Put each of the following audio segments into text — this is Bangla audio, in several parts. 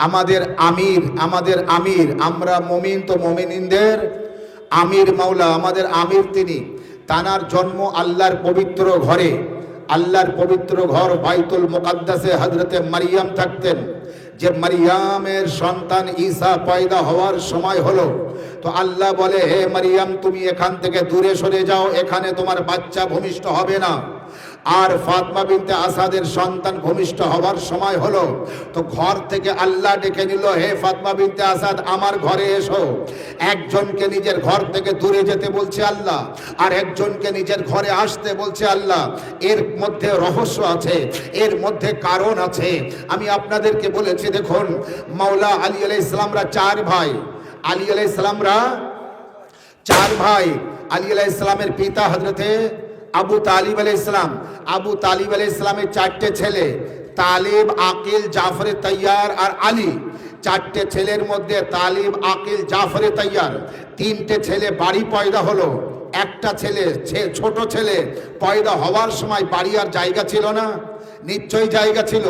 আমাদের আমির, আমরা মুমিন তো মুমিনদের আমির মাওলা, আমাদের আমির তিনি। তানার জন্ম আল্লাহর পবিত্র ঘরে, আল্লাহর পবিত্র ঘর বাইতুল মুকাদ্দাসে হযরতে মারিয়াম থাকতেন। যে মারিয়ামের সন্তান ঈসা পয়দা হওয়ার সময় হলো, তো আল্লাহ বলে, হে মারিয়াম তুমি এখান থেকে দূরে সরে যাও, এখানে তোমার বাচ্চা ভূমিষ্ঠ হবে না। আর ফাতমা বিনতে আসাদের সন্তান ভূমিষ্ঠ হওয়ার সময় হলো, তো ঘর থেকে আল্লাহ ডেকে নিল, হে ফাতমা বিনতে আসাদ আমার ঘরে এসো। একজনকে নিজের ঘর থেকে দূরে যেতে বলছে আল্লাহ, আর একজনকে নিজের ঘরে আসতে বলছে আল্লাহ। এর মধ্যে রহস্য আছে, এর মধ্যে কারণ আছে। আমি আপনাদেরকে বলেছি, দেখুন মাওলা আলী আলাইহিস সালামরা চার ভাই, আলী আলাইহিস সালামরা চার ভাই। আলী আলাইহিস সালামের পিতা হযরতে আবু তালিব আলাইহিস সালাম। আবু তালিব আলাইহিস সালামের চারটে ছেলে, তালিব, আকিল, জাফর তৈয়ার আর আলী। চারটে ছেলের মধ্যে তালিব, আকিল, জাফর তৈয়ার, তিনটে ছেলে বাড়ি পয়দা হলো। একটা ছেলে, ছোট ছেলে পয়দা হওয়ার সময় বাড়ি আর জায়গা ছিল না? নিশ্চয়ই জায়গা ছিল।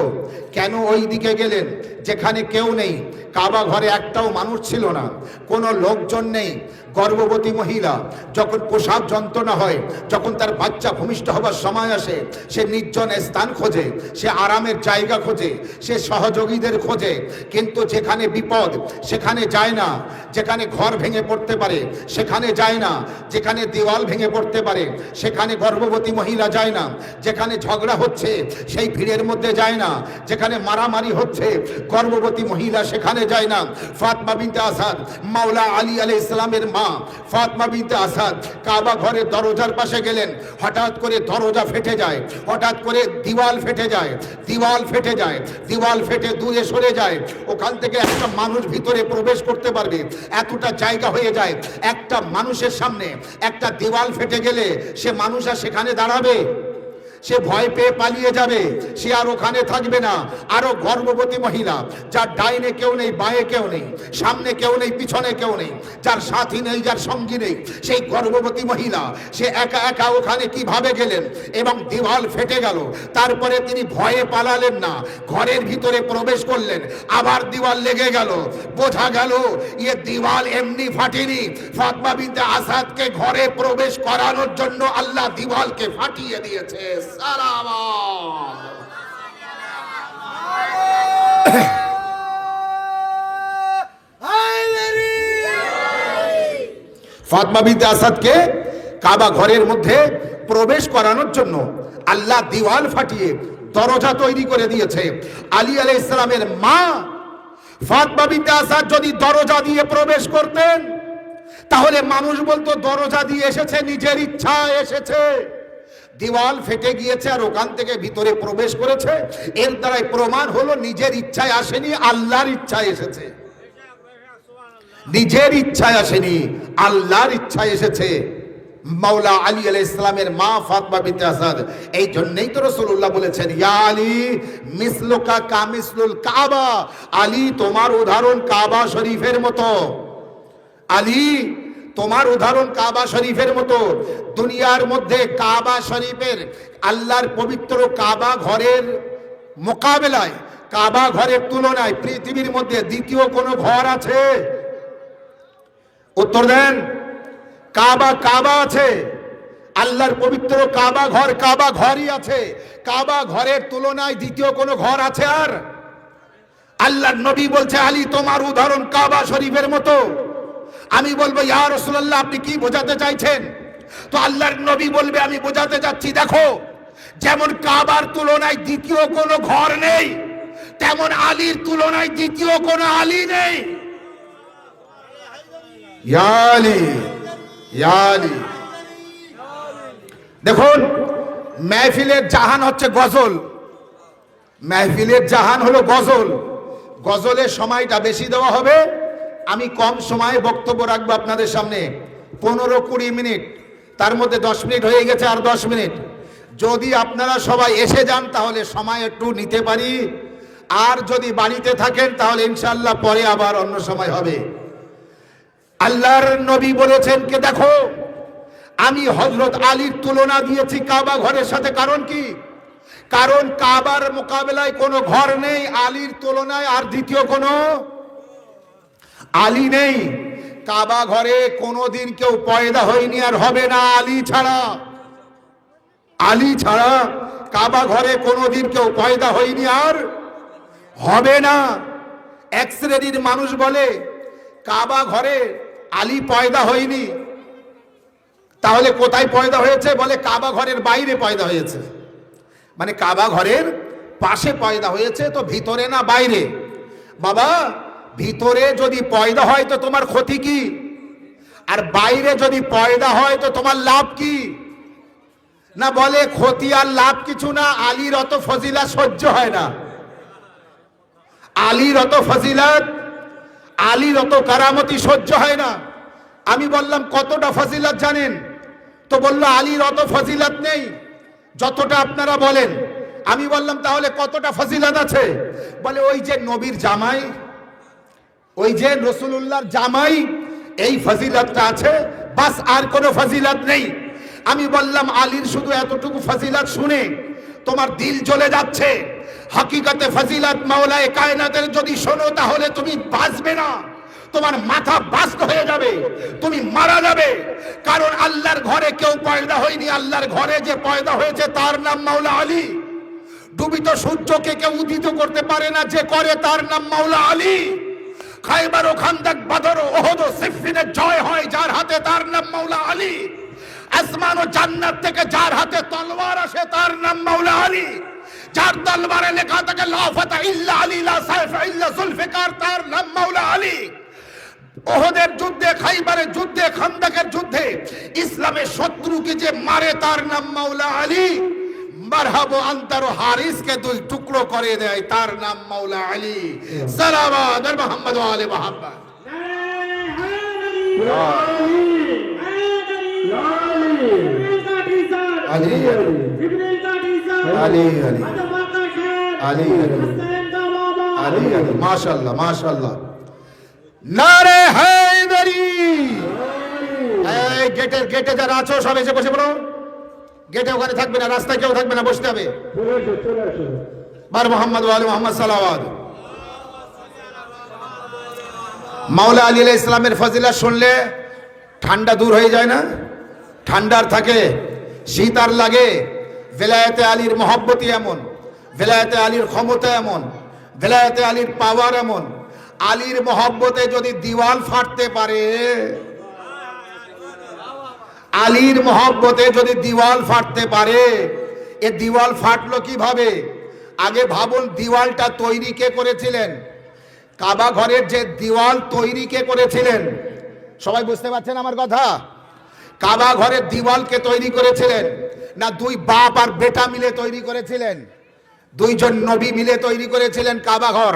কেন ওই দিকে গেলেন যেখানে কেউ নেই? কাবা ঘরে একটাও মানুষ ছিল না, কোনো লোকজন নেই। গর্ভবতী মহিলা যখন প্রসব যন্ত্রণা হয়, যখন তার বাচ্চা ভূমিষ্ঠ হবার সময় আসে, সে নির্জন স্থান খোঁজে, সে আরামের জায়গা খোঁজে, সে সহযোগীদের খোঁজে। কিন্তু যেখানে বিপদ সেখানে যায় না, যেখানে ঘর ভেঙে পড়তে পারে সেখানে যায় না, যেখানে দেওয়াল ভেঙে পড়তে পারে সেখানে গর্ভবতী মহিলা যায় না, যেখানে ঝগড়া হচ্ছে সেই ভিড়ের মধ্যে যায় না, যেখানে মারামারি হচ্ছে গর্ভবতী মহিলা সেখানে যায় না। ফাতমা বিনতে আসাদ, মাওলা আলী আলাইহিস সালামের মা ফাতমা বিনতে আসাদ কাবা ঘরের দরজার পাশে গেলেন। হঠাৎ করে দরজা ফেটে যায়, হঠাৎ করে দিওয়াল ফেটে যায়, দিওয়াল ফেটে যায়, দিওয়াল ফেটে দূরে সরে যায়। ওখান থেকে একটা মানুষ ভিতরে প্রবেশ করতে পারবে এতটা জায়গা হয়ে যায়। একটা মানুষের সামনে একটা দেওয়াল ফেটে গেলে সে মানুষ আর সেখানে দাঁড়াবে? সে ভয় পেয়ে পালিয়ে যাবে, সে আর ওখানে থাকবে না। আরো গর্ভবতী মহিলা, যার ডাইনে কেউ নেই, বাঁয়ে কেউ নেই, সামনে কেউ নেই, পিছনে কেউ নেই, যার সাথী নেই, যার সঙ্গী নেই, সেই গর্ভবতী মহিলা সে একা একা ওখানে কিভাবে গেলেন? এবং দেওয়াল ফেটে গেল। তারপরে তিনি ভয়ে পালালেন না, ঘরের ভিতরে প্রবেশ করলেন। আবার দেওয়াল লেগে গেল। বোঝা গেল এ দেওয়াল এমনি ফাটেনি, ফাতমা বিনতে আসাদকে ঘরে প্রবেশ করানোর জন্য আল্লাহ দেওয়ালকে ফাটিয়ে দিয়েছে। ফাতমা বিনতে আসাদকে কাবা ঘরের মধ্যে প্রবেশ করানোর জন্য আল্লাহ দেওয়াল ফাটিয়ে দরজা তৈরি করে দিয়েছে। আলী আলাইহিস সালামের মা ফাতমা বিনতে আসাদ যদি দরজা দিয়ে প্রবেশ করতেন, তাহলে মানুষ বলতো দরজা দিয়ে এসেছে, নিজের ইচ্ছা এসেছে। দেওয়াল ফেটে গিয়েছে আর ওখান থেকে ভিতরে প্রবেশ করেছে, এর দ্বারাই প্রমাণ হলো নিজের ইচ্ছায় আসেনি, আল্লাহর ইচ্ছায় এসেছে। নিজের ইচ্ছায় আসেনি, আল্লাহর ইচ্ছায় এসেছে। মাওলা আলী আলাইহিস সালামের মা ফাতমা বিনতে আসাদ। এই জন্যই তো রাসূলুল্লাহ বলেছেন, ইয়া আলী মিসলুকা কামিসলুল কাবা, আলী তোমার উদাহরণ কাবা শরীফের মতো। আলী তোমার উদাহরণ কাবা শরীফের মতো। দুনিয়ার মধ্যে কাবা শরীফের, আল্লাহর পবিত্র কাবা ঘরের মোকাবেলায়, কাবা ঘরের তুলনায় পৃথিবীর মধ্যে দ্বিতীয় কোনো ঘর আছে? উত্তর দেন। কাবা আছে, আল্লাহর পবিত্র কাবা ঘর, কাবা ঘরই আছে। কাবা ঘরের তুলনায় দ্বিতীয় কোনো ঘর আছে? আর আল্লাহর নবী বলছে, আলী তোমার উদাহরণ কাবা শরীফের মতো। আমি বলবো, ইয়া রাসূলুল্লাহ আপনি কি বোঝাতে চাইছেন? তো আল্লাহর নবী বলবে, আমি বোঝাতে চাচ্ছি, দেখো যেমন কাবার তুলনায় দ্বিতীয় কোনো ঘর নেই, তেমন আলীর তুলনায় দ্বিতীয় কোনো আলী নেই। ইয়া আলী, ইয়া আলী। দেখুন, মেহফিলের জাহান হচ্ছে গজল, মেহফিলের জাহান হলো গজল। গজলের সময়টা বেশি দেওয়া হবে। আমি কম সময়ে বক্তব্য রাখবো আপনাদের সামনে, 15-20 মিনিট। তার মধ্যে 10 মিনিট হয়ে গেছে, আর 10 মিনিট। যদি আপনারা সবাই এসে যান তাহলে সময় একটু নিতে পারি, আর যদি বাড়িতে থাকেন তাহলে ইনশাআল্লাহ পরে আবার অন্য সময় হবে। আল্লাহর নবী বলেছেন কে, দেখো আমি হযরত আলীর তুলনা দিয়েছি কাবা ঘরের সাথে। কারণ কি? কারণ কাবার মোকাবেলায় কোনো ঘর নেই আলীর তুলনায়, আর দ্বিতীয় কোনো আলী নেই। কাবা ঘরে কোনোদিন কেউ পয়দা হয়নি আর হবে না আলী ছাড়া। আলী ছাড়া কাবা ঘরে কোনোদিন কেউ পয়দা হয়নি আর হবে না। এক শ্রেণীর মানুষ বলে কাবা ঘরে আলী পয়দা হয়নি, তাহলে কোথায় পয়দা হয়েছে? বলে কাবা ঘরের বাইরে পয়দা হয়েছে, মানে কাবা ঘরের পাশে পয়দা হয়েছে, তো ভিতরে না বাইরে। বাবা, ভিতরে যদি পয়দা হয় তো তোমার ক্ষতি কি? আর বাইরে যদি পয়দা হয় তো তোমার লাভ কি? না বলে ক্ষতি আর লাভ কিছু না, আলীর অত ফজিলত সহ্য হয় না। আলীর অত ফজিলত, আলীর অত কারামতি সহ্য হয় না। আমি বললাম কতটা ফজিলত জানেন? তো বলল আলীর অত ফজিলত নেই যতটা আপনারা বলেন। আমি বললাম তাহলে কতটা ফজিলত আছে? বলে ওই যে নবীর জামাই, ওই যে রাসূলুল্লাহর জামাই, এই ফজিলতটা আছে, বাস আর কোনো ফজিলত নেই। আমি বললাম আলীর শুধু এতটুকু ফজিলত শুনে তোমার দিল জ্বলে যাচ্ছে। হাকিকতে ফজিলত মাওলায়ে কায়নাতের যদি শোনো তাহলে তুমি বাঁচবে না, তোমার মাথা বাস্ত হয়ে যাবে, তুমি মারা যাবে। কারণ আল্লাহর ঘরে কেউ পয়দা হয়নি, আল্লাহর ঘরে যে পয়দা হয়েছে তার নাম মাওলা আলী। ডুবিত সূর্যকে কেউ উদিত করতে পারে না, যে করে তার নাম মাওলা আলী। খায়বার ও খান্দক, বদর ও উহুদ ও সিফফিনের জয় হয় যার হাতে, তার নাম মাওলা আলী। আসমান ও জান্নাত থেকে যার হাতে তলোয়ার আসে তার নাম মাওলা আলী। যার তলোয়ারে লেখা থাকে লা ফাতা ইল্লা আলী, লা সাইফ ইল্লা জুলফিকার, তার নাম মাওলা আলী। ওহদের যুদ্ধে, খাইবারের যুদ্ধে, খান্দকের যুদ্ধে ইসলামের শত্রুকে যে মারে তার নাম মাওলা আলী। মারহাব আনতার ও হারিসকে দুই টুকরো করে দেয় তার নাম মাওলা আলী। সালাওয়াত মুহাম্মদ ওয়া আলি মুহাম্মদ। আলী আলী আলী আলী আলী, মাশাআল্লাহ মাশাআল্লাহ। নারে হায়দারি। এই গেটে যারা আছো সব এসে বসে পড়ো। গেটে ওখানে থাকবে না, রাস্তায় কেউ থাকবে না, বসতে হবে। বার মুহাম্মদ ওয়া আলি মুহাম্মদ সালাওয়াত। মাওলা আলী আলাইহিস সালামের ফজিলত শুনলে ঠান্ডা দূর হয়ে যায় না? ঠান্ডার থাকে, শীত আর লাগে। বেলায়েতে আলীর মহব্বতই এমন, বেলায়েতে আলীর ক্ষমতা এমন, বেলায়েতে আলীর পাওয়ার এমন। আলীর মহব্বতে যদি দিওয়াল ফাটতে পারে, আলীর মহব্বতে যদি দিওয়াল ফাটতে পারে, এ দিওয়াল ফাটলো কিভাবে? আগে ভাবুন দিওয়ালটা তৈরি কে করেছিলেন? কাবা ঘরের যে দিওয়াল তৈরি কে করেছিলেন? সবাই বুঝতে পারছেন আমার কথা? কাবা ঘরের দিওয়ালকে তৈরি করেছিলেন না দুই বাপ আর বেটা মিলে তৈরি করেছিলেন? দুইজন নবী মিলে তৈরি করেছিলেন কাবা ঘর,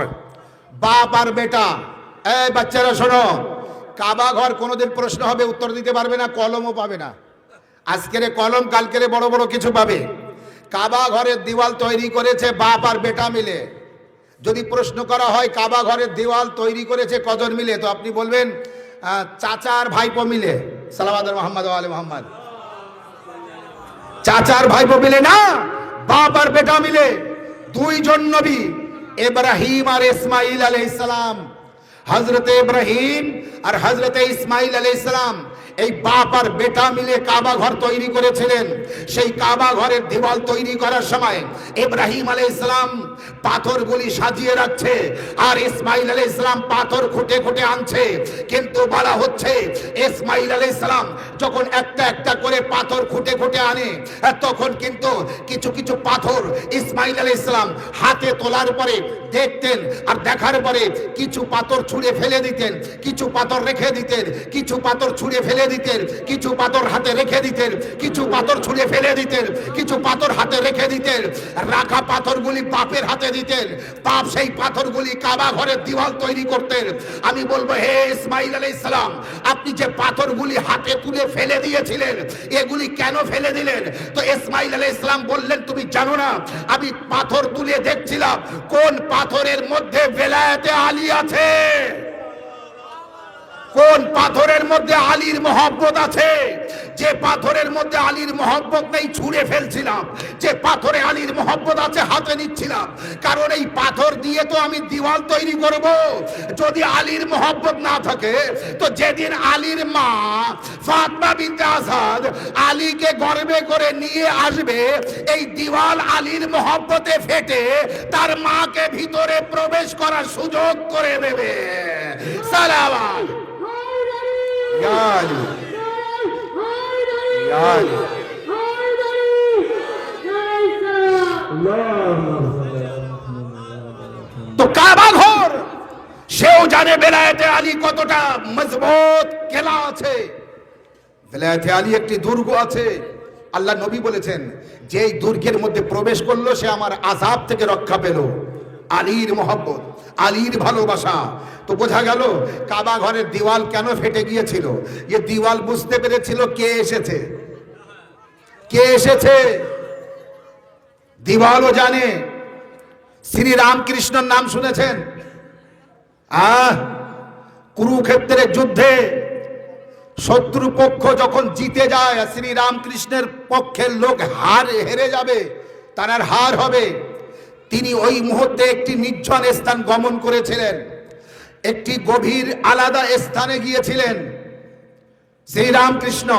বাপ আর বেটা। এই বাচ্চারা শোনো, কাবা ঘর কোনোদিন প্রশ্ন হবে উত্তর দিতে পারবে না, কলমও পাবে না। আজকের কলম কালকের বড় বড় কিছু পাবে। কাবা ঘরের দিওয়াল তৈরি করেছে বাপ আর বেটা মিলে। যদি প্রশ্ন করা হয় কাবা ঘরের দিওয়াল তৈরি করেছে কজন মিলে, তো আপনি বলবেন চাচা আর ভাইপো মিলে। সালাওয়াত মুহাম্মদ ওয়া আলি মুহাম্মদ। চাচা আর ভাইপো মিলে না, বাপ আর বেটা মিলে। দুইজন নবী, ইব্রাহিম আর ইসমাইল আলাইহিস সালাম। হযরতে ইব্রাহিম আর হযরতে ইসমাইল আলাইহিস সালাম এই বাপ আর বেটা মিলে কাবা ঘর তৈরি করেছিলেন। সেই কাবা ঘরের দেওয়াল তৈরি করার সময় ইব্রাহিম আলাইহিস সালাম পাথরগুলি সাজিয়ে রাখছে আর ইসমাইল আলাইহিস সালাম পাথর খুঁটে খুঁটে আনছে। কিন্তু বলা হচ্ছে ইসমাইল আলাইহিস সালাম যখন একটা একটা করে পাথর খুঁটে খুঁটে আনে, তখন কিন্তু কিছু কিছু পাথর ইসমাইল আলাইহিস সালাম হাতে তোলার পরে দেখতেন, আর দেখার পরে কিছু পাথর ছুঁড়ে ফেলে দিতেন, কিছু পাথর রেখে দিতেন, কিছু পাথর ছুঁড়ে ফেলে দিতেন, কিছু পাথর হাতে রেখে দিতেন, কিছু পাথর ছুঁড়ে ফেলে দিতেন, কিছু পাথর হাতে রেখে দিতেন। রাখা পাথরগুলি বাপের হাতে দিতেন, বাপ সেই পাথরগুলি কাবা ঘরের দিওয়াল তৈরি করতেন। আমি বলবো, হে ইসমাইল আলাইহিস সালাম, আপনি যে পাথরগুলি হাতে তুলে ফেলে দিয়েছিলেন, এগুলি কেন ফেলে দিলেন? তো ইসমাইল আলাইহিস সালাম বললেন, তুমি জানো না, আমি পাথর তুলে দেখছিলাম কোন পাথরের মধ্যে বেলায়েতে আলী আছে, কোন পাথরের মধ্যে আলীর মহব্বত আছে। যে পাথরের মধ্যে আলীর মহব্বত নেই ছুঁড়ে ফেলছিলাম, যে পাথরে আলীর মহব্বত আছে হাতে নিচ্ছিলাম, কারণ এই পাথর দিয়ে তো আমি দেওয়াল তৈরি করব। যদি আলীর মহব্বত না থাকে তো যেদিন আলীর মা ফাতেমা বিনতে আসাদ আলীকে গর্বে করে নিয়ে আসবে, এই দেওয়াল আলীর মহব্বতে ফেটে তার মাকে ভিতরে প্রবেশ করার সুযোগ করে দেবে। সালাম ইয়া আলী, ইয়া আলী। তো কাবা ঘর সেও জানে বেলায়েতে আলী কতটা মজবুত কেলা আছে। বেলায়েতে আলী একটি দুর্গ আছে। আল্লাহ নবী বলেছেন যে এই দুর্গের মধ্যে প্রবেশ করলো সে আমার আযাব থেকে রক্ষা পেল। আলীর মহব্বত, আলীর ভালোবাসা। তো বোঝা গেল কাবা ঘরের দেওয়াল কেন ফেটে গিয়েছিল। এ দেওয়াল বুঝতে পেরেছিল কে এসেছে, কে এসেছে। দেওয়ালও জানে। শ্রী রামকৃষ্ণের নাম শুনেছেন? কুরুক্ষেত্রের যুদ্ধে শত্রুপক্ষ যখন জিতে যায়, শ্রী রামকৃষ্ণের পক্ষের লোক হেরে যাবে, তার আর হার হবে, তিনি ওই মুহূর্তে একটি নির্জন স্থান গমন করেছিলেন, একটি গভীর আলাদা স্থানে গিয়েছিলেন শ্রী রামকৃষ্ণ।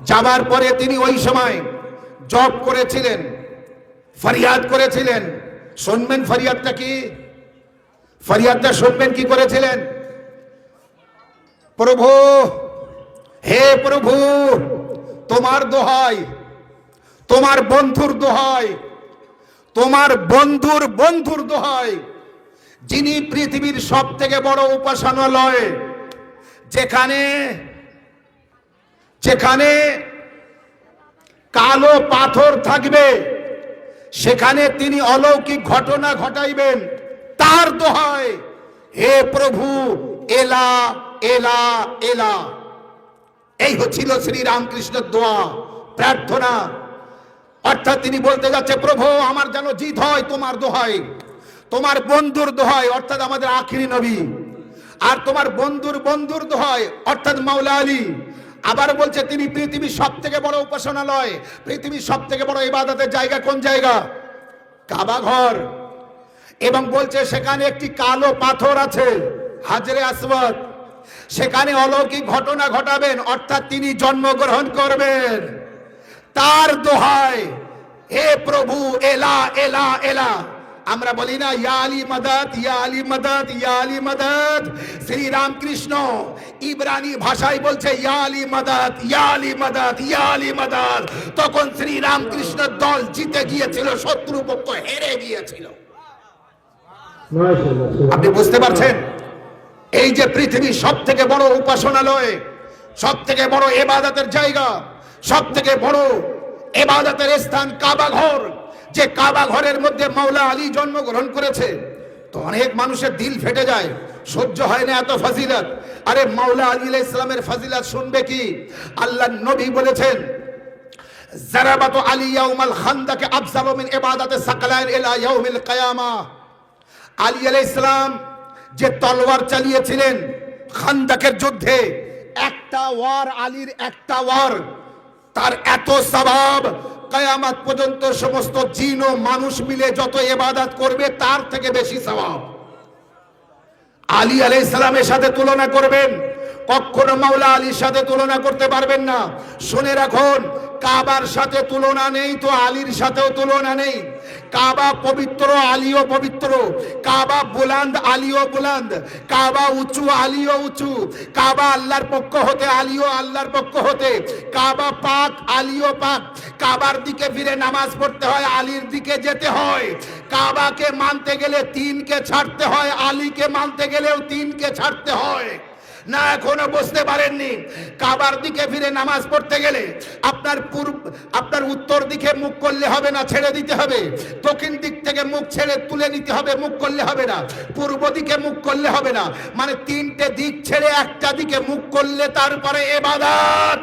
যাবার পরে তিনি ওই সময় জপ করেছিলেন, ফরিয়াদ করেছিলেন। শুনবেন ফরিয়াদটা কি? ফরিয়াদটা শুনবেন কি করেছিলেন? প্রভু, হে প্রভু, তোমার দোহাই, তোমার বন্ধুর দোহাই, তোমার বন্ধুর বন্ধুর দোহাই, যিনি পৃথিবীর সব থেকে বড় উপাসনালয়, যেখানে যেখানে কালো পাথর থাকবে সেখানে তিনি অলৌকিক ঘটনা ঘটাইবেন, তার দোহাই, হে প্রভু, এলা এলা এলা। এই হচ্ছিল শ্রী রামকৃষ্ণের দোয়া, প্রার্থনা। অর্থাৎ তিনি বলতে যাচ্ছে, প্রভু আমার যেন জিত হয় তোমার দোহাই, তোমার বন্ধুর দোহাই, অর্থাৎ আমাদের আখিরি নবী, আর তোমার বন্ধুর বন্ধুর দোহাই, অর্থাৎ মাওলা আলী। আবার বলছে তিনি পৃথিবীর সব থেকে বড় উপাসনালয়, পৃথিবীর সব থেকে বড় ইবাদতের জায়গা কোন জায়গা? কাবা ঘর। এবং বলছে সেখানে একটি কালো পাথর আছে, হাজরে আসওয়াদ, সেখানে অলৌকিক ঘটনা ঘটাবেন, অর্থাৎ তিনি জন্মগ্রহণ করবেন, তার দোহাই, হে প্রভু এলা এলা এলা। আমরা বলি না ইয়া আলী মদদ, ইয়া আলী মদদ, ইয়া আলী মদদ। শ্রী রামকৃষ্ণ ইব্রানি ভাষায় বলছে ইয়া আলী মদদ, ইয়া আলী মদদ, ইয়া আলী মদদ। তখন শ্রী রামকৃষ্ণের দল জিতে গিয়েছিল, শত্রুপক্ষ হেরে গিয়েছিল। আপনি বুঝতে পারছেন? এই যে পৃথিবীর সব থেকে বড় উপাসনালয়, সব থেকে বড় ইবাদতের জায়গা, সব থেকে বড় ইবাদতের স্থান কাবা ঘর, যে কাবা ঘরের মধ্যে মাওলা আলী জন্মগ্রহণ করেছে। তো অনেক মানুষের দিল ফেটে যায়, সহ্য হয় না এত ফজিলত। আরে মাওলা আলী আলাইহিস সালামের ফজিলত শুনবে কি? আল্লাহ নবী বলেছেন, জারাবাতু আলী ইয়াউমাল খান্দাক আফজালু মিন ইবাদাতি সাকলাইন ইলা ইয়াউমিল কিয়ামা। আলী আলাইহিস সালাম যে তলোয়ার চালিয়েছিলেন খান্দাকের যুদ্ধে, একটা ওয়ার, আলীর একটা ওয়ার, তার এত সওয়াব, কিয়ামত পর্যন্ত সমস্ত জিন ও মানুষ মিলে যত ইবাদত করবে তার থেকে বেশি সওয়াব। আলী আলাইহিস সালামের সাথে তুলনা করবেন, কখনো মাওলা আলীর সাথে তুলনা করতে পারবেন না। শুনে রাখুন, কাবার সাথে তুলনা নেই তো আলীর সাথেও তুলনা নেই। কাবা পবিত্র, আলীও পবিত্র। কাবা বুলন্দ, আলীও বুলন্দ। কাবা উঁচু, আলীও উঁচু। কাবা আল্লাহর পক্ষ হতে, আলীও আল্লাহর পক্ষ হতে। কাবা পাক, আলীও পাক। কাবার দিকে ফিরে নামাজ পড়তে হয়, আলীর দিকে যেতে হয়। কাবাকে মানতে গেলে তিনকে ছাড়তে হয়, আলীকে মানতে গেলেও তিনকে ছাড়তে হয়। না এখনো বুঝতে পারেননি? কাবার দিকে ফিরে নামাজ পড়তে গেলে আপনার উত্তর দিকে মুখ করলে হবে না, ছেড়ে দিতে হবে। দক্ষিণ দিক থেকে মুখ ছেড়ে তুলে নিতে হবে, মুখ করলে হবে না। পূর্ব দিকে মুখ করলে হবে না, মানে তিনটে দিক ছেড়ে একটা দিকে মুখ করলে তারপরে ইবাদত।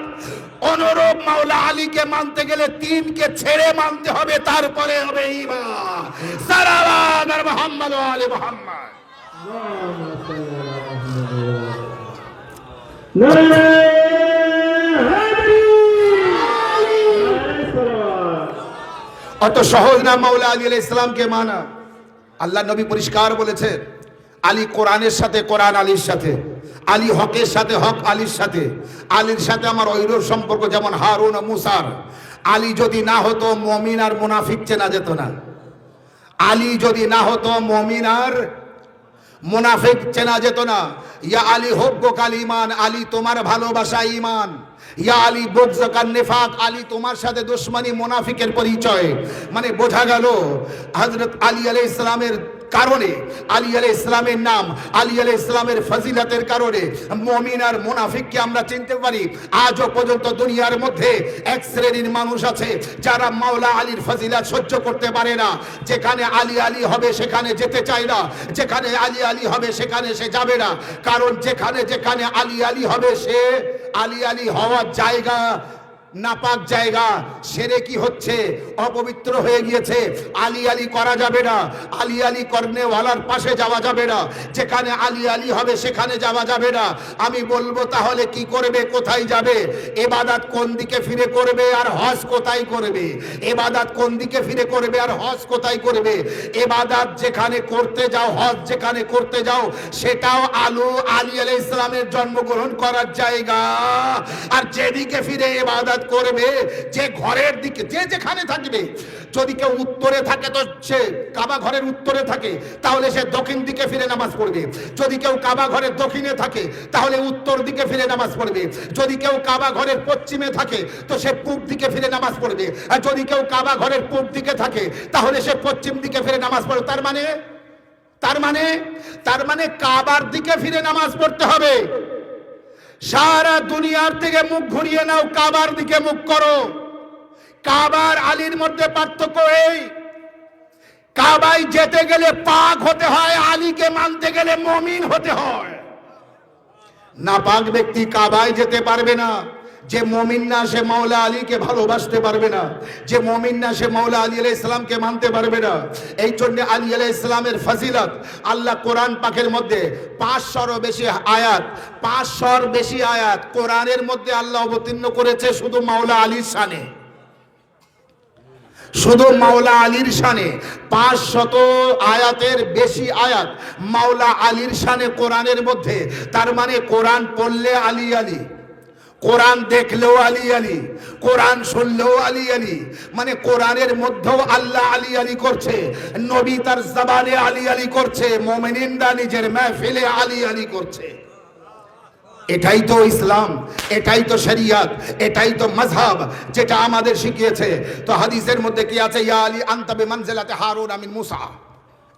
অনুরূপ মাওলা আলীকে মানতে গেলে তিনকে ছেড়ে মানতে হবে, তারপরে হবে ঈমান। সালাওয়াত আলা মুহাম্মদ ওয়া আলি মুহাম্মদ। নারায়ে হায়দারি। অত সহজ না মাওলা আলী আলাইহিস সালামকে মানা। আল্লাহ নবী পরিষ্কার বলেছেন, আলী কোরআনের সাথে কোরআন আলীর সাথে, আলী হকের সাথে হক আলীর সাথে, আলীর সাথে আমার ঐরূপ সম্পর্ক যেমন হারুন ও মুসার। আলী যদি না হতো মুমিন আর মুনাফিক চেনা যেত না। আলী যদি না হতো মুমিন আর মুনাফিক চেনা যেত না। ইয়া আলী হুব্বুকাল ঈমান, আলী তোমার ভালোবাসা ঈমান। ইয়া আলী বুগযুকা নিফাক, আলী তোমার সাথে দুশমনী মুনাফিকের পরিচয়। মানে বোঝা গেল হযরত আলী আলাইহিস সালামের কারণে, আলী আলাইহিস সালামের নাম, আলী আলাইহিস সালামের ফজিলতের কারণে মুমিন আর মুনাফিককে আমরা চিনতে পারি। আজও পর্যন্ত দুনিয়ার মধ্যে এক শ্রেণীর মানুষ আছে যারা মাওলা আলীর ফজিলত সহ্য করতে পারে না। যেখানে আলী আলী হবে সেখানে যেতে চায় না, যেখানে আলী আলী হবে সেখানে সে যাবে না। কারণ যেখানে যেখানে আলী আলী হবে সে আলী আলী হওয়ার জায়গা নাপাক জায়গা, সেরে কি হচ্ছে, অপবিত্র হয়ে গিয়েছে। আলী আলী করা যাবে না, আলী আলী করনেওয়ালার পাশে যাওয়া যাবে না। যেখানে আলী আলী হবে সেখানে যাওয়া যাবে না। আমি বলবো তাহলে কি করবে, কোথায় যাবে? ইবাদত কোন দিকে ফিরে করবে আর হজ কোথায় করবে? ইবাদত কোন দিকে ফিরে করবে আর হজ কোথায় করবে? ইবাদত যেখানে করতে যাও, হজ যেখানে করতে যাও, সেটাও আলী আলাইহিস সালামের জন্মগ্রহণ করার জায়গা। আর যেদিকে ফিরে ইবাদত করবে, যে ঘরের দিকে, যে যেখানে থাকবে, যদি কেউ উত্তরে থাকে তো সে কাবা ঘরের উত্তরে থাকে, তাহলে সে দক্ষিণ দিকে ফিরে নামাজ পড়বে। যদি কেউ কাবা ঘরের দক্ষিণে থাকে তাহলে উত্তর দিকে ফিরে নামাজ পড়বে। যদি কেউ কাবা ঘরের পশ্চিমে থাকে তো সে পূব দিকে ফিরে নামাজ পড়বে। আর যদি কেউ কাবা ঘরের পূব দিকে থাকে তাহলে সে পশ্চিম দিকে ফিরে নামাজ পড়বে। তার মানে কাবার দিকে ফিরে নামাজ পড়তে হবে। সারা দুনিয়ার থেকে মুখ ঘুরিয়ে নাও, কাবার দিকে মুখ করো। কাবার আলীর মধ্যে পার্থক্য এই, কাবায় যেতে গেলে পাক হতে হয়, আলীকে মানতে গেলে মুমিন হতে হয়। নাপাক ব্যক্তি কাবায় যেতে পারবে না। যে মুমিন না সে মাওলা আলীকে ভালোবাসতে পারবে না, যে মুমিন না সে মাওলা আলী আলাইহিস সালামকে মানতে পারবে না। এই জন্য আলী আলাইহিস সালামের ফজিলত আল্লাহ কোরআন পাকের মধ্যে 500-র বেশি আয়াত কোরআনের মধ্যে আল্লাহ অবতীর্ণ করেছে শুধু মাওলা আলীর শানে, শুধু মাওলা আলীর শানে। 500 আয়াতের বেশি আয়াত মাওলা আলীর শানে কোরআনের মধ্যে। তার মানে কোরআন পড়লে আলী আলী, কোরআন দেখলেও আলী আলী, কোরআন শুনলেও আলী আলী। মানে কোরআনের মধ্যেও আল্লাহ আলী আলী করছে, নবী তার জবানে আলী আলী করছে, মুমিনিনরা নিজের মাহফিলে আলী আলী করছে। এটাই তো ইসলাম, এটাই তো শরিয়ত, এটাই তো মাযহাব যেটা আমাদের শিখিয়েছে। তো হাদিসের মধ্যে কি আছে? ইয়া আলী আনতা বিমানজিলাতি হারুন মিন মুসা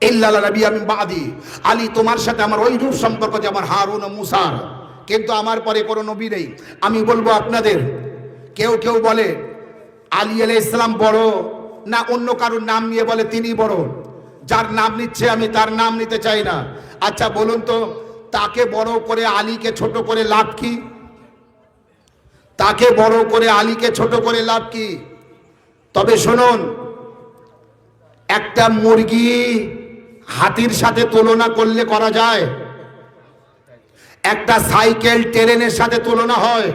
ইল্লা নাবিয়্যা মিন বাদি। আলী তোমার সাথে আমার ওই রূপ সম্পর্ক যেমন হারুন ও মুসার, কিন্তু আমার পরে কোনো নবী নেই। আমি বলবো আপনাদের, কেউ কেউ বলে আলী আলাইহিস সালাম বড় না, অন্য কারোর নাম নিয়ে বলে তিনি বড়। যার নাম নিচ্ছে আমি তার নাম নিতে চাই না। আচ্ছা বলুন তো, তাকে বড় করে আলীকে ছোট করে লাভ কি? তাকে বড় করে আলীকে ছোট করে লাভ কি? তবে শুনুন, একটা মুরগি হাতির সাথে তুলনা করলে করা যায়, একটা সাইকেল ট্রেনের সাথে তুলনা হয়।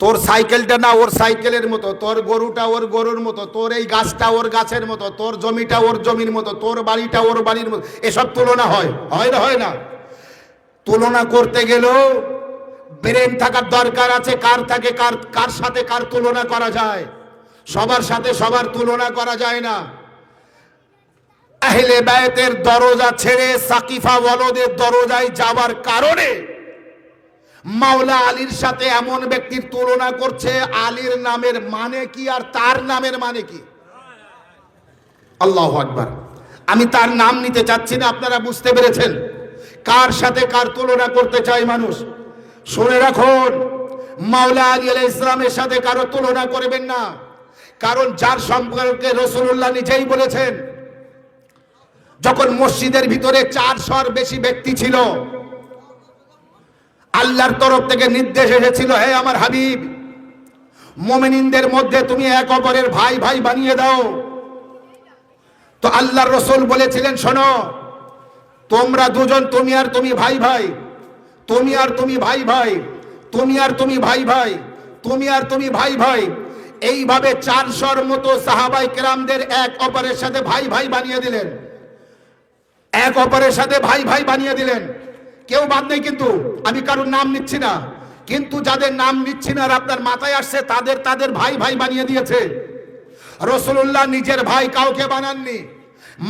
তোর সাইকেলটা না ওর সাইকেলের মতো, তোর গরুটা ওর গরুর মতো, তোর এই গাছটা ওর গাছের মতো, তোর জমিটা ওর জমির মতো, তোর বাড়িটা ওর বাড়ির মতো। এসব তুলনা হয় না? হয় না। তুলনা করতে গেলেও ব্রেন থাকার দরকার আছে। কার সাথে কার তুলনা করা যায়? সবার সাথে সবার তুলনা করা যায় না। আহলে বায়তের দরজা ছেড়ে সাকিফা ওয়ালদের দরজায় যাওয়ার কারণে মাওলা আলীর সাথে এমন ব্যক্তির তুলনা করছে, আলীর নামের মানে কি আর তার নামের মানে কি? আল্লাহু আকবার। আমি তার নাম নিতে চাচ্ছি না, আপনারা বুঝতে পেরেছেন কার সাথে কার তুলনা করতে চায় মানুষ। শুনে রাখুন, মাওলা আলী আলাইহিস সালামের সাথে কারো তুলনা করবেন না। কারণ যার সম্পর্কে রাসূলুল্লাহ নিজেই বলেছেন, যখন মসজিদের ভিতরে 400-র বেশি ব্যক্তি ছিল, আল্লাহর তরফ থেকে নির্দেশ এসেছিল, হে আমার হাবিব, মুমিনদের মধ্যে তুমি এক অপরের ভাই ভাই বানিয়ে দাও। তো আল্লাহর রাসূল বলেছিলেন, শোনো, তোমরা দুজন, তুমি আর তুমি ভাই ভাই, তুমি আর তুমি ভাই ভাই, তুমি আর তুমি ভাই ভাই, তুমি আর তুমি ভাই ভাই, এইভাবে 400-র মতো সাহাবায়ে কেরামদের এক অপরের সাথে ভাই ভাই বানিয়ে দিলেন, এক অপরের সাথে ভাই ভাই বানিয়ে দিলেন। কেউ বাদ নেই, কিন্তু আমি কারোর নাম নিচ্ছি না, কিন্তু যাদের নাম নিচ্ছি না আর আপনার মাথায় আসছে তাদের তাদের ভাই ভাই বানিয়ে দিয়েছে। রাসূলুল্লাহ নিজের ভাই কাউকে বানাননি,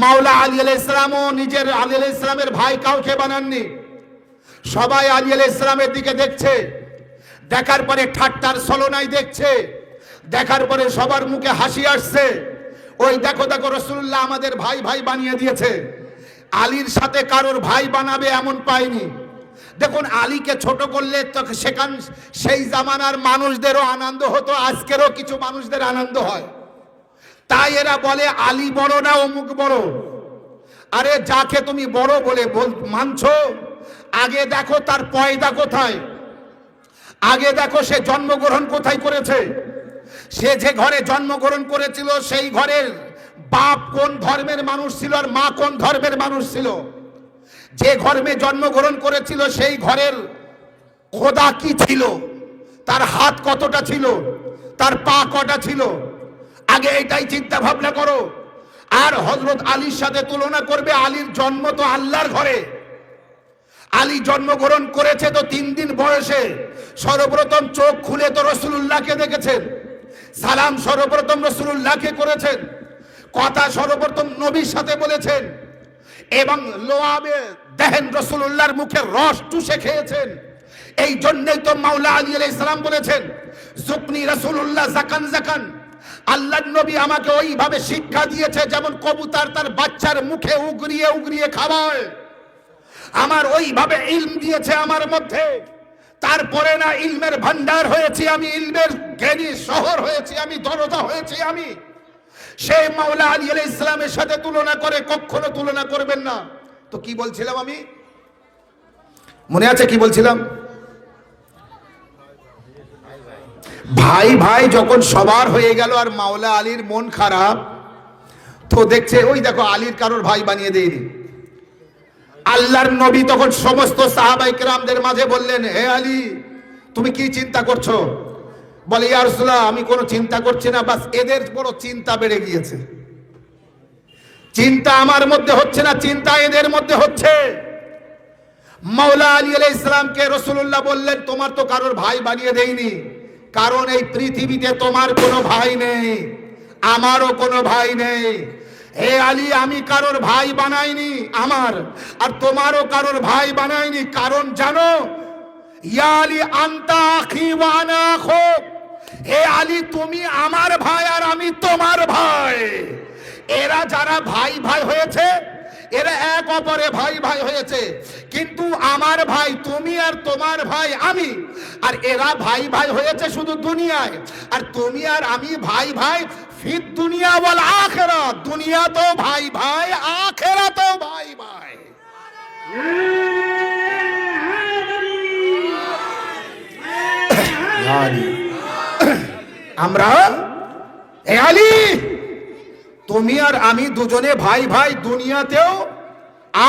মাওলা আলী আলাইহিস সালামও নিজের আলী আলাইহিস সালামের ভাই কাউকে বানাননি। সবাই আলী আলাইহিস সালামের দিকে দেখছে, দেখার পরে ঠাট্টার ছলনায় দেখছে, দেখার পরে সবার মুখে হাসি আসছে। ওই দেখো দেখো রাসূলুল্লাহ আমাদের ভাই ভাই বানিয়ে দিয়েছে। আলীর সাথে কারোর ভাই বানাবে এমন পাইনি। দেখুন, আলীকে ছোট করলে তো সেখান সেই জামানার মানুষদেরও আনন্দ হতো, আজকেরও কিছু মানুষদের আনন্দ হয়। তাই এরা বলে আলী বড় না অমুক বড়। আরে যাকে তুমি বড় বলে মানছো, আগে দেখো তার পয়দা কোথায়, আগে দেখো সে জন্মগ্রহণ কোথায় করেছে, সে যে ঘরে জন্মগ্রহণ করেছিল সেই ঘরের বাপ কোন ধর্মের মানুষ ছিল আর মা কোন ধর্মের মানুষ ছিল, যে ঘরে জন্মগ্রহণ করেছিল সেই ঘরের খোদা কি ছিল, তার হাত কতটা ছিল, তার পা কটা ছিল, আগে এটাই চিন্তা ভাবনা করো। আর হযরত আলীর সাথে তুলনা করবে, আলীর জন্ম তো আল্লাহর ঘরে, আলী জন্মগ্রহণ করেছে তো 3 দিন বয়সে, সর্বপ্রথম চোখ খুলে তো রাসূলুল্লাহকে দেখেছেন, সালাম সর্বপ্রথম রাসূলুল্লাহকে করেছেন, কথা সর্বপ্রথম নবীর সাথে বলেছেন, এবং লোয়াবে দেখেন রাসূলুল্লাহর মুখের রস চুষে খেয়েছেন। এই জন্যই তো মাওলা আলী আলাইহিস সালাম বলেছেন, যুকনি রাসূলুল্লাহ যাকান যাকান, আল্লাহর নবী আমাকে ওইভাবে শিক্ষা দিয়েছে যেমন কবুতর তার বাচ্চার মুখে উগরিয়ে উগরিয়ে খাওয়ায়, আমার ওইভাবে ইলম দিয়েছে আমার মধ্যে। তারপরে না ইলমের ভান্ডার হয়েছি আমি, ইলমের জ্ঞানী শহর হয়েছি আমি, দরজা হয়েছি আমি। সেই মাওলা আলী আলাইহিস সালামের সাথে তুলনা করে কখনো তুলনা করবেন না। তো কি বলছিলাম আমি, মনে আছে কি বলছিলাম? ভাই ভাই যখন সবার হয়ে গেল আর মাওলা আলীর মন খারাপ, তো দেখছে ওই দেখো আলীর কারোর ভাই বানিয়ে দেয়নি। আল্লাহর নবী তখন সমস্ত সাহাবায়ে কেরামদের মাঝে বললেন, হে আলী তুমি কি চিন্তা করছো? বলে, ইয়া রাসূলুল্লাহ আমি কোনো চিন্তা করছি না, বাস এদের বড় চিন্তা বেড়ে গিয়েছে, চিন্তা আমার মধ্যে হচ্ছে না, চিন্তা এদের মধ্যে হচ্ছে। মাওলা আলী আলাইহিস সালামকে রাসূলুল্লাহ বললেন, তোমার তো কারোর ভাই বানিয়ে দেইনি, কারণ এই পৃথিবীতে তোমার কোনো ভাই নেই, আমারও কোনো ভাই নেই। হে আলী আমি কারোর ভাই বানাইনি আমার, আর তোমারও কারোর ভাই বানাইনি, কারণ জানো, ইয়া আলী আনতা আখি ওয়া আনা আখুক, হে আলী তুমি আমার ভাই আর আমি তোমার ভাই। এরা যারা ভাই ভাই হয়েছে এরা এক অপরে ভাই ভাই হয়েছে, কিন্তু আমার ভাই তুমি আর তোমার ভাই আমি, আর এরা ভাই ভাই হয়েছে শুধু দুনিয়ায়, আর তুমি আর আমি ভাই ভাই ফিদ দুনিয়া ওয়াল আখিরাত, দুনিয়া তো ভাই ভাই, আখিরাত তো ভাই ভাই। আমরা এ আলী তুমি আর আমি দুজনে ভাই ভাই, দুনিয়াতেও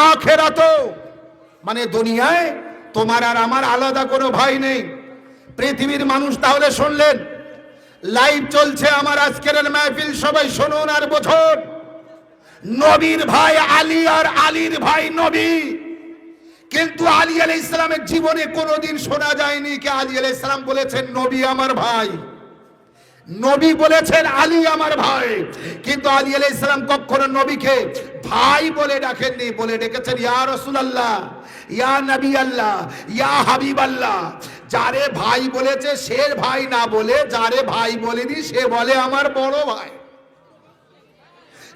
আখিরাতেও, মানে দুনিয়ায় তোমার আর আমার আলাদা কোনো ভাই নেই। পৃথিবীর মানুষ তাহলে শুনলেন, লাইভ চলছে আমার আজকের মাহফিল, সবাই শুনুন আর বুঝুন। নবীর ভাই আলী আর আলীর ভাই নবী, কিন্তু আলী আলাইহিস সালামের জীবনে কোনোদিন শোনা যায়নি যে আলী আলাইহিস সালাম বলেছেন নবী আমার ভাই, নবী বলেছেন আলী আমার ভাই, কিন্তু আলী আলাইহিস সালাম কখনো নবীকে ভাই বলে ডাকেননি, বলে ডেকেছেন ইয়া রাসূলুল্লাহ, ইয়া নবী আল্লাহ, ইয়া হাবিব আল্লাহ। যারে ভাই বলেছে সে ভাই না বলে, যারে ভাই বলেনি সে বলে আমার বড় ভাই,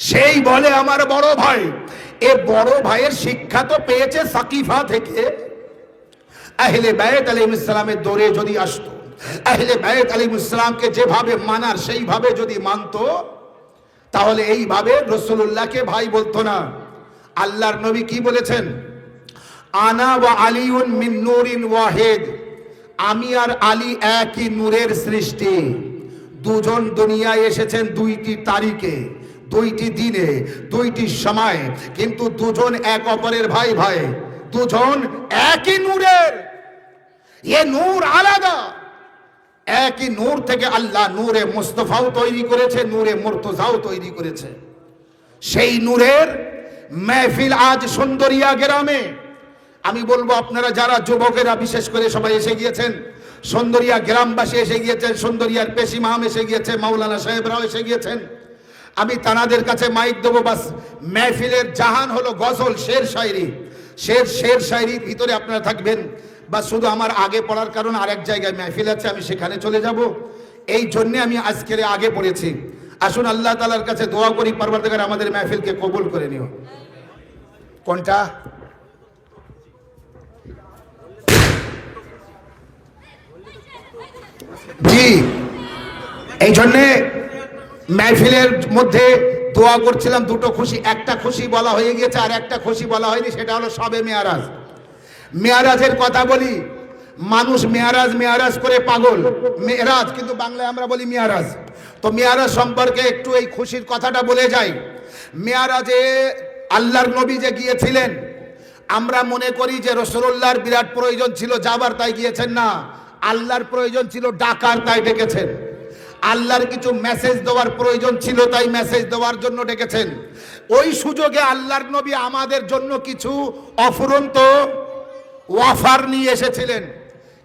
সেই বলে আমার বড় ভাই। এ বড় ভাইয়ের শিক্ষা তো পেয়েছে সাকিফা থেকে। আহলে বাইত আলাইহিস সালামের দৌরে যদি আসতো, আহলে বাইত আলাইহিস সালামকে যেভাবে মানার সেইভাবে যদি মানতো, তাহলে এইভাবে রাসূলুল্লাহকে ভাই বলতো না। আল্লাহর নবী কি বলেছেন? আনা ওয়া আলিউন মিন নূরিন ওয়াহিদ, আমি আর আলী একই নূরের সৃষ্টি। দুজন দুনিয়ায় এসেছেন দুইটি তারিখে, দুইটি দিনে, দুইটি সময়, কিন্তু দুজন এক অপরের ভাই ভাই, দুজন একই নূরের। এ নূর আলাদা, একই নূর থেকে আল্লাহ নূরে মুস্তাফাও তৈরি করেছে, নূরে মুর্তজাও তৈরি করেছে। সেই নূরের মেহফিল আজ সুন্দরিয়া গ্রামে। আমি বলবো আপনারা যারা যুবকেরা বিশেষ করে সবাই এসে গিয়েছেন, সুন্দরিয়া গ্রামবাসী এসে গিয়েছেন, সুন্দরিয়ার পেশ ইমাম এসে গিয়েছে, মাওলানা সাহেবরাও এসে গিয়েছেন। আমি তানাদের কাছে মাইক দেবো। বাস মেহফিলের জাহান হলো গজল, শের শায়রি। শের শায়রির ভিতরে আপনারা থাকবেন। বা শুধু আমার আগে পড়ার কারণ আরেক জায়গায় মেহফিল আছে, আমি সেখানে চলে যাব, এই জন্যে আমি আজকের আগে পড়েছি। আসুন আল্লাহ তাআলার কাছে দোয়া করি, পরবর্তীকালে আমাদের মেহফিলকে কবুল করে নিও। কোনটা? জি, এই জন্যে মেহফিলের মধ্যে দোয়া করছিলাম দুটো খুশি। একটা খুশি বলা হয়ে গেছে, আর একটা খুশি বলা হয়নি, সেটা হলো শবে মেয়ারাজ। মেয়ারাজের কথা বলি, মানুষ মেয়ারাজ মেয়ারাজ করে পাগল, মেয়ারাজ কিন্তু বাংলায় আমরা বলি মেয়ারাজ। তো মেয়ারাজ সম্পর্কে একটু এই খুশির কথাটা বলে যাই। মেয়ারাজে আল্লাহর নবী যে গিয়েছিলেন, আমরা মনে করি যে রাসূলুল্লাহর বিরাট প্রয়োজন ছিল যাবার, তাই গিয়েছেন না। আল্লাহর প্রয়োজন ছিল ডাকার, তাই ডেকেছেন। আল্লাহর কিছু মেসেজ দেওয়ার প্রয়োজন ছিল, তাই মেসেজ দেওয়ার জন্য ডেকেছেন। ওই সুযোগে আল্লাহর নবী আমাদের জন্য কিছু অফুরন্ত ওয়াফার নিয়ে এসেছিলেন,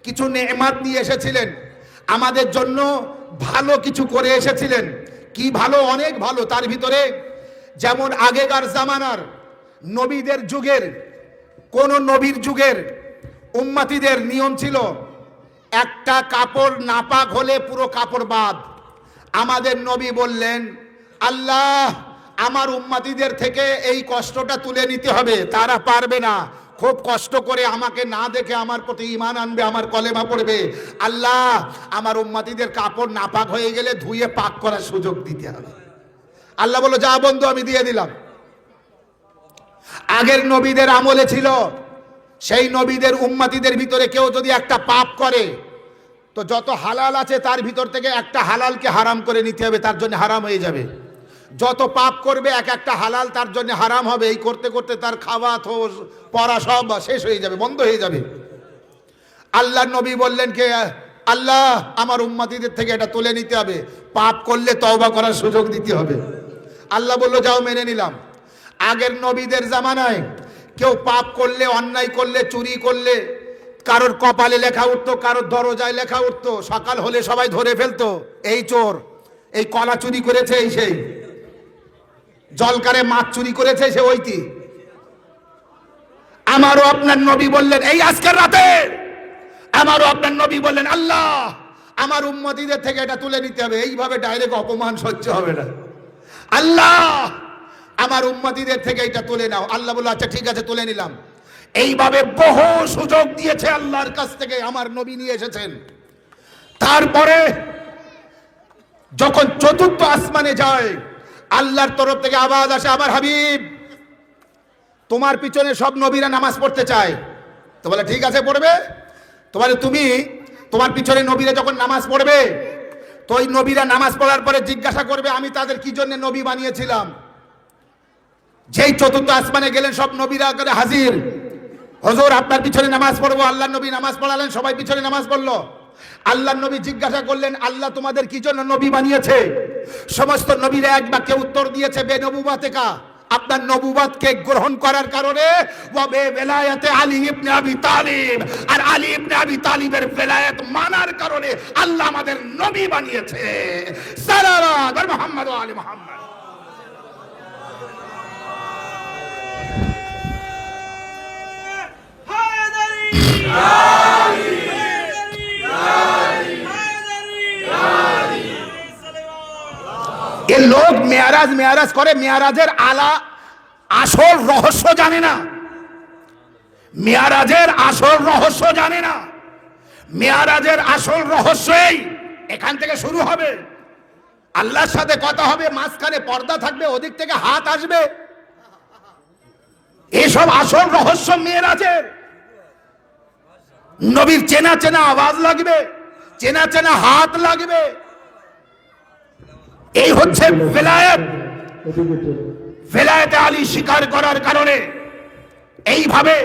কিছু নেয়ামত নিয়ে এসেছিলেন, আমাদের জন্য ভালো কিছু করে এসেছিলেন। কি ভালো? অনেক ভালো। তার ভিতরে যেমন আগেকার জামানার নবীদের যুগের, কোন নবীর যুগের উম্মতিদের নিয়ম ছিল একটা কাপড় নাপাক হলে পুরো কাপড় বাদ। আমাদের নবী বললেন, আল্লাহ আমার উম্মতিদের থেকে এই কষ্টটা তুলে নিতে হবে, তারা পারবে না, খুব কষ্ট করে আমাকে না দেখে আমার প্রতি ঈমান আনবে, আমার কলেমা পড়বে। আল্লাহ আমার উম্মতিদের কাপড় নাপাক হয়ে গেলে ধুয়ে পাক করার সুযোগ দিতে হবে। আল্লাহ বলল, যা বন্ধু, আমি দিয়ে দিলাম। আগের নবীদের আমলে ছিল, সেই নবীদের উম্মতিদের ভিতরে কেউ যদি একটা পাপ করে, তো যত হালাল আছে তার ভিতর থেকে একটা হালালকে হারাম করে নিতে হবে, তার জন্য হারাম হয়ে যাবে। যত পাপ করবে এক একটা হালাল তার জন্য হারাম হবে। এই করতে করতে তার খাওয়া থোর পড়া সব শেষ হয়ে যাবে, বন্ধ হয়ে যাবে। আল্লাহর নবী বললেন কে, আল্লাহ আমার উম্মতিদের থেকে এটা তুলে নিতে হবে, পাপ করলে তওবা করার সুযোগ দিতে হবে। আল্লাহ বলল, যাও, মেনে নিলাম। আগের নবীদের জামানায় কেউ পাপ করলে, অন্যায় করলে, চুরি করলে, কারোর কপালে লেখা উঠতো, কারোর দরজায় লেখা উঠতো, সকাল হলে সবাই ধরে ফেলতো, এই চোর, এই কলা চুরি করেছে, এই সেই জলকারে মাছ চুরি করেছে, সে ওইটি। আমারও আপনার নবী বললেন, এই আজকের রাতে আমারও আপনার নবী বললেন, আল্লাহ আমার উম্মতিদের থেকে এটা তুলে নিতে হবে। এইভাবে ডাইরেক্ট অপমান সহ্য হবে না, আল্লাহ আমার উম্মতিদের থেকে এটা তুলে নাও। আল্লাহ বলল, আচ্ছা ঠিক আছে, তুলে নিলাম। এইভাবে বহু সুযোগ দিয়েছে আল্লাহর কাছ থেকে, আমার নবী নিয়ে এসেছেন। তারপরে যখন চতুর্থ আসমানে যায়, আল্লাহর তরফ থেকে আওয়াজ আসে, আমার হাবিব তোমার পিছনে সব নবীরা নামাজ পড়তে চায়। তো বলে, ঠিক আছে, পড়বে। তো বলে, তুমি তোমার পিছনে নবীরা যখন নামাজ পড়বে, তো ওই নবীরা নামাজ পড়ার পরে জিজ্ঞাসা করবে, আমি তাদের কি জন্য নবী বানিয়েছিলাম। যেই চতুর্থ আসমানে গেলেন, সব নবীরা করে হাজির, হুজুর আপনার পিছনে নামাজ পড়বো। আল্লাহ নবী নামাজ পড়ালেন, সবাই পিছনে নামাজ পড়লো। আল্লাহ নবী জিজ্ঞাসা করলেন, আল্লাহ তোমাদের কি জন্য নবী বানিয়েছে? সমস্ত নবীরা এক বাক্যে উত্তর দিয়েছে, বেনবুওয়াতিকা, আপনার নবুওয়াতকে গ্রহণ করার কারণে, ওয়া বেলায়েতে আলী ইবনে আবি তালিব, আর আলী ইবনে আবি তালিবের বেলায়েত মানার কারণে আল্লাহ আমাদের নবী বানিয়েছে। সাল্লাল্লাহু আলা মুহাম্মদ ওয়া আলি মুহাম্মদ। এ লোক মেয়ারাজ মেয়ারাজ করে, মেয়ারাজের আলা আসল রহস্য জানে না, মেয়ারাজের আসল রহস্য জানে না। মেয়ারাজের আসল রহস্যই এখান থেকে শুরু হবে। আল্লাহর সাথে কথা হবে, মাঝখানে পর্দা থাকবে, ওদিক থেকে হাত আসবে, এসব আসল রহস্য মেয়ারাজের। নবীর চেনা চেনা আওয়াজ লাগবে, চেনা চেনা হাত লাগবে, এই হচ্ছে বেলায়েত। বেলায়েতে আলী স্বীকার করার কারণে এইভাবে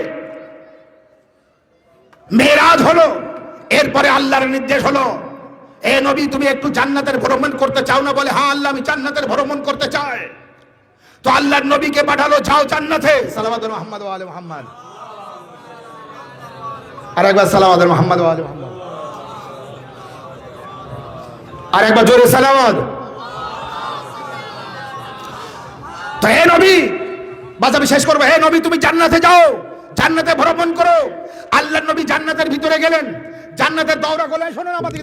মেরাজ হলো। এরপরে আল্লাহর নির্দেশ হলো, এ নবী তুমি একটু জান্নাতের ভ্রমণ করতে চাও না? বলে হ্যাঁ আল্লাহ আমি জান্নাতের ভ্রমণ করতে চাই। তো আল্লাহর নবীকে পাঠালো, যাও জান্নাতে। সালাওয়াত মুহাম্মদ ওয়া আলি মুহাম্মদ। আরেকবার সালাওয়াত মুহাম্মদ ওয়া আলি মুহাম্মদ। আরেকবার জোরে সালাওয়াত। তো হে নবী, বাস আমি শেষ করবো। হে নবী তুমি জান্নাতে যাও, জান্নাতে ভ্রমণ করো। আল্লাহর নবী জান্নাতের ভিতরে গেলেন, জান্নাতের দৌড়া করলেন। শোনেন আমাদের,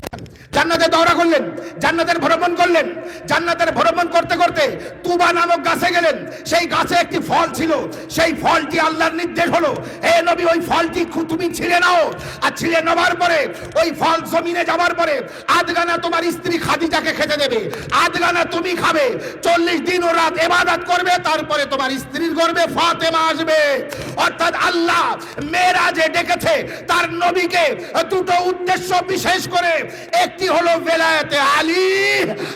জান্নাতের দৌড়া করলেন, জান্নাতের ভ্রমণ করলেন। জান্নাতের ভ্রমণ করতে করতে তুবা নামক গাছে গেলেন। সেই গাছে একটি ফল ছিল, সেই ফলটি আল্লাহর নির্দেশ হলো, হে নবী ওই ফলটি তুমি ছিঁড়ে নাও। আর ছিঁড়ে নেওয়ার পরে ওই ফল জমিনে যাওয়ার পরে আধগানা তোমার স্ত্রী খাদিজাকে খেতে দেবে, আধগানা তুমি খাবে। 40 দিন ও রাত ইবাদত করবে, তারপরে তোমার স্ত্রীর গর্ভে ফাতেমা আসবে। অর্থাৎ আল্লাহ মেরাজে ডেকেছে তার নবীকে দুটো উদ্দেশ্য বিশেষ করে, একটি হলো বেলায়েতে আলী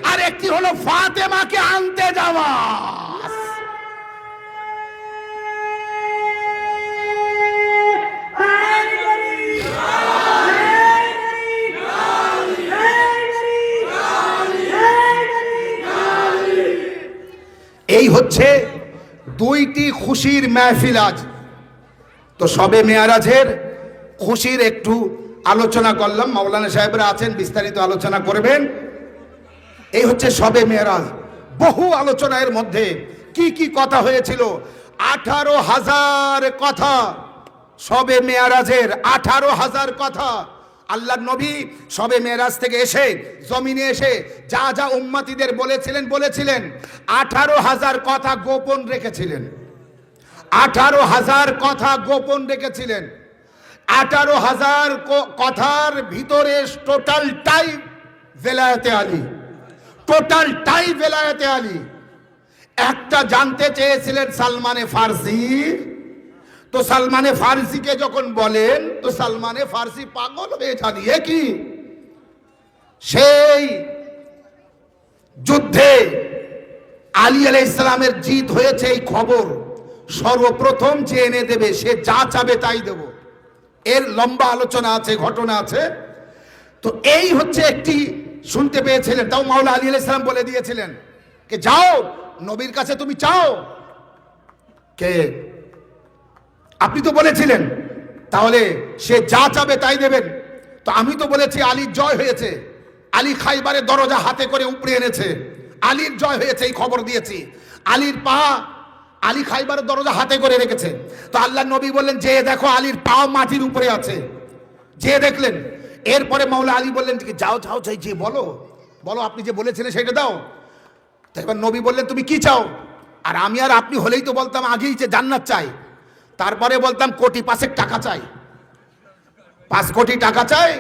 আর একটি হলো ফাতেমাকে আনতে যাওয়া। এই হচ্ছে দুইটি খুশির মাহফিল আজ। তো সবে মেয়ারাজের খুশির একটু আলোচনা করলাম, মাওলানা সাহেবরা আছেন বিস্তারিত আলোচনা করবেন। এই হচ্ছে সবে মেয়ারাজ। বহু আলোচনার মধ্যে কি কি কথা হয়েছিল, 18,000 কথা সবে মেয়ারাজের, 18,000 কথা। আল্লাহর নবী সবে মেরাজ থেকে এসে জমিনে এসে যা যা উম্মতিদের বলেছিলেন 18,000 কথা গোপন রেখেছিলেন। 18,000 কথা গোপন রেখেছিলেন। 18,000 কথার ভিতরে টোটালটাই বেলায়েতে আলী, টোটালটাই বেলায়েতে আলী। একটা জানতে চেয়েছিলেন সালমানে ফার্সি, তো সালমানে ফার্সিকে যখন বলেন তো সালমানে ফার্সি পাগল হয়ে জানিয়ে কি সেই যুদ্ধে আলী আলাইহিস সালামের জিত হয়েছে এই খবর সর্বপ্রথম যে এনে দেবে, সে যা চাবে তাই দেব। এর লম্বা আলোচনা আছে, ঘটনা আছে। তো এই হচ্ছে একটি শুনতে পেয়েছিলেন, তাও মাওলা আলী আলাইহিস সালাম বলে দিয়েছিলেন যে যাও নবীর কাছে তুমি চাও। কে? আপনি তো বলেছিলেন, তাহলে সে যা চাবে তাই দেবেন। তো আমি তো বলেছি আলীর জয় হয়েছে, আলী খাইবারের দরজা হাতে করে উপড়ে এনেছে, আলীর জয় হয়েছে এই খবর দিয়েছি। আলীর পা, আলী খাইবারের দরজা হাতে করে রেখেছে। তো আল্লাহ নবী বললেন যে দেখো আলীর পা মাটির উপরে আছে, যে দেখলেন। এরপরে মাওলা আলী বললেন যাও যাও চাই, যে বলো বলো, আপনি যে বলেছিলেন সেটা দাও। তো এবার নবী বললেন তুমি কি চাও? আর আমি আর আপনি হলেই তো বলতাম আগেই যে জান্নাত চাই, তারপরে বলতাম কোটি 5 টাকা চাই, 5 কোটি টাকা চাই,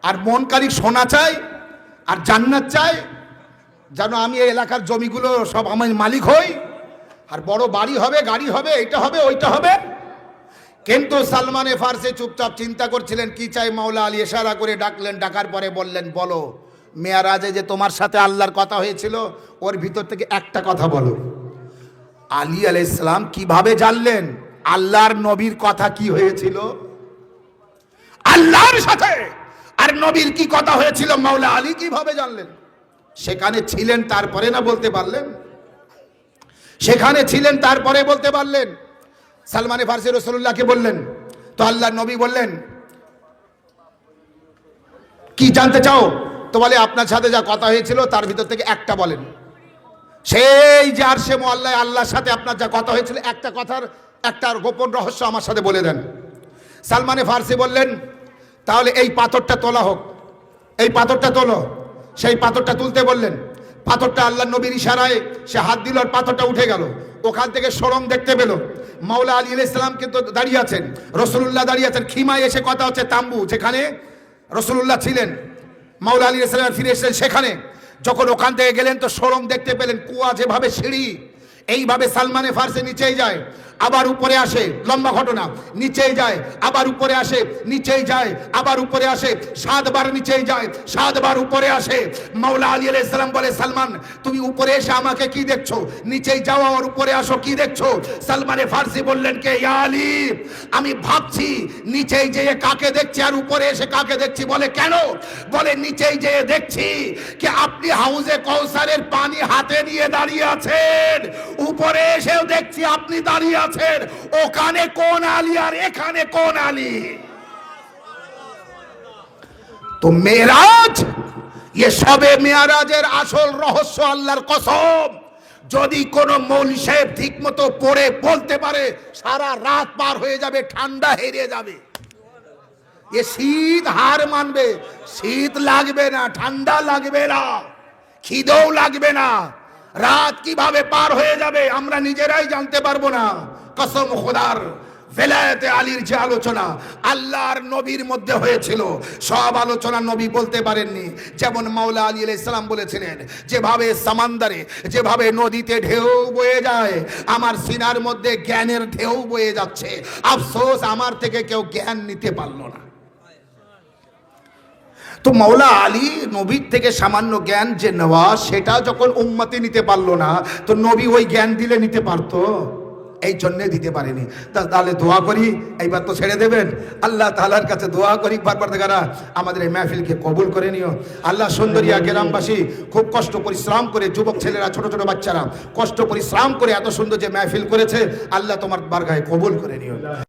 আর মনকারী সোনা চাই, আর জান্নাত চাই, যেন আমি এই এলাকার জমিগুলো সব আমার মালিক হই, আর বড় বাড়ি হবে, গাড়ি হবে, এটা হবে, ওইটা হবে। কিন্তু সালমানে ফার্সি চুপচাপ চিন্তা করছিলেন কি চাই। মাওলা আলী ইশারা করে ডাকলেন, ডাকার পরে বললেন বলো মেয়ারাজে যে তোমার সাথে আল্লাহর কথা হয়েছিল ওর ভিতর থেকে একটা কথা বলো। আলী আলাইহিস সালাম কিভাবে জানলেন আল্লাহর নবীর কথা কি হয়েছিল? আল্লাহর সাথে আর নবীর কি কথা হয়েছিল মাওলা আলী কিভাবে জানলেন? সেখানে ছিলেন তারপরে না বলতে পারলেন? সেখানে ছিলেন তারপরে বলতে পারলেন? সালমানে ফার্সি রাসূলুল্লাহকে বললেন, তো আল্লাহর নবী বললেন কি জানতে চাও? তো বলে আপনার সাথে যা কথা হয়েছিল তার ভিতর থেকে একটা বলেন। সেই যে আরশে মুআল্লায় আল্লাহর সাথে আপনার যা কথা হয়েছিল একটা কথার একটা গোপন রহস্য আমার সাথে বলে দেন। সালমানে ফার্সি বললেন তাহলে এই পাথরটা তোলা হোক, এই পাথরটা তোলো। সেই পাথরটা তুলতে বললেন। পাথরটা আল্লাহ নবীর ইশারায় সে হাত দিল আর পাথরটা উঠে গেল। ওখান থেকে সরং দেখতে পেল। মাওলা আলী আলাইহিস সালাম কিন্তু দাঁড়িয়ে আছেন, রাসূলুল্লাহ দাঁড়িয়ে আছেন। খিমায় এসে কথা হচ্ছে, তাম্বু যেখানে রাসূলুল্লাহ ছিলেন, মাওলা আলী আলাইহিস সালাম ফিরে এসেছেন সেখানে। যখন ওখান থেকে গেলেন তো সরং দেখতে পেলেন, কুয়া যেভাবে সিঁড়ি এইভাবে সালমানে ফার্সি নিচেই যায়। আবার উপরে আসে, লম্বা ঘটনা, নিচেই যায়, আবার উপরে আসে, নিচেই যায়, আবার উপরে আসে, 7 বার নিচেই যায়, 7 বার উপরে আসে। মাওলা আলী আলাইহিস সালাম বলে, সালমান তুমি উপরে এসে আমাকে কি দেখছো? নিচেই যাও আর উপরে আসো, কি দেখছো? সালমানে ফার্সি বললেন কে, ইয়া আলী আমি ভাবছি নিচেই যেয়ে কাকে দেখছি আর উপরে এসে কাকে দেখছি। বলে কেন? বলে নিচেই যেয়ে দেখছি কি আপনি হাউজে কৌসারের পানি হাতে নিয়ে দাঁড়িয়ে আছেন, উপরে এসেও দেখছি আপনি দাঁড়িয়ে আছেন। ওখানে কোন আলী আর এখানে কোন আলী? তো মেরাজ, ये সবে মেরাজের আসল রহস্য। আল্লাহর কসম, যদি কোন মৌলভী সাহেব ঠিক মতো পড়ে বলতে পারে, সারা রাত পার হয়ে যাবে, ঠান্ডা হেরে যাবে। এ শীত হার মানবে, শীত লাগবে না, ঠান্ডা লাগবে না, খিদেও লাগবে না, রাত কিভাবে পার হয়ে যাবে আমরা নিজেরাই জানতে পারবো না। কসম খোদার, ভেলায়েতে আলীর যে আলোচনা আল্লাহর নবীর মধ্যে হয়েছিল, সব আলোচনা নবী বলতে পারেননি। যেমন মাওলা আলী আলাইহিস সালাম বলেছিলেন, যেভাবে সামান্দারে, যেভাবে নদীতে ঢেউ বয়ে যায়, আমার সিনার মধ্যে জ্ঞানের ঢেউ বয়ে যাচ্ছে। আফসোস আমার থেকে কেউ জ্ঞান নিতে পারলো না। তো মাওলা আলী নবীর থেকে সামান্য জ্ঞান যে নেওয়া, সেটা যখন উম্মতে নিতে পারলো না, তো নবী ওই জ্ঞান দিলে নিতে পারতো? এই জন্যে দিতে পারেনি। তাহলে দোয়া করি, এইবার তো ছেড়ে দেবেন। আল্লাহ তাআলার কাছে দোয়া করি, বারবার দেখারা আমাদের এই মাহফিলকে কবুল করে নিও। আল্লাহ সুন্দরিয়া গ্রামবাসী খুব কষ্ট পরিশ্রম করে, যুবক ছেলেরা, ছোট ছোট বাচ্চারা কষ্ট পরিশ্রম করে এত সুন্দর যে মাহফিল করেছে, আল্লাহ তোমার বারগাহে কবুল করে নিও।